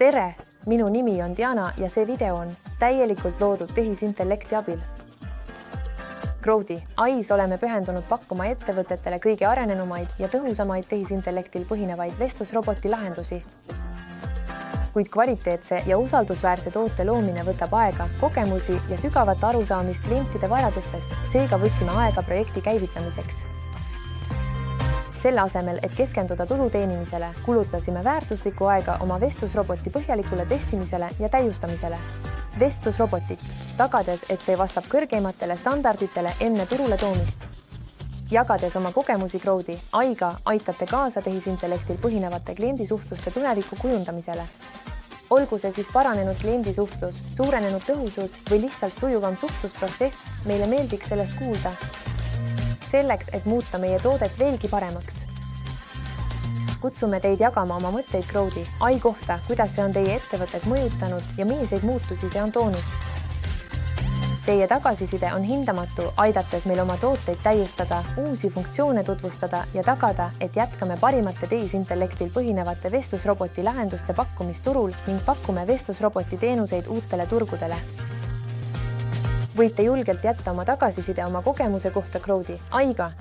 Tere! Minu nimi on Diana ja see video on täielikult loodud tehisintellekti abil. Crowdy AIs oleme pühendunud pakkuma ettevõtetele kõige arenenumaid ja tõhusamaid tehisintellektil põhinevaid vestlusroboti lahendusi. Kuid kvaliteetse ja usaldusväärse toote loomine võtab aega, kogemusi ja sügavat arusaamist klientide vajadustest, seega võtsime aega projekti käivitamiseks. Selle asemel, et keskenduda tulu teenimisele, kulutasime väärtuslikku aega oma vestlusroboti põhjalikule testimisele ja täiustamisele. Vestlusrobotit, tagades, et see vastab kõrgeimatele standarditele enne turule toomist. Jagades oma kogemusi Crowdy AIga aitate kaasa tehisintellektil põhinevate kliendisuhtluste tuleviku kujundamisele. Olgu see siis paranenud kliendisuhtlus, suurenenud tõhusus või lihtsalt sujuvam suhtlusprotsess, meile meeldiks sellest kuulda. Selleks, et muuta meie toodet veelgi paremaks. Kutsume teid jagama oma mõtteid Crowdy AI kohta, kuidas see on teie ettevõtet mõjutanud ja milliseid muutusi see on toonud. Teie tagasiside on hindamatu, aidates meil oma tooteid täiustada, uusi funktsioone tutvustada ja tagada, et jätkame parimate tehisintellektil põhinevate vestlusroboti lahenduste pakkumist turul ning pakume vestlusroboti teenuseid uutele turgudele. Võite julgelt jätta oma tagasiside oma kogemuse kohta Crowdy AIga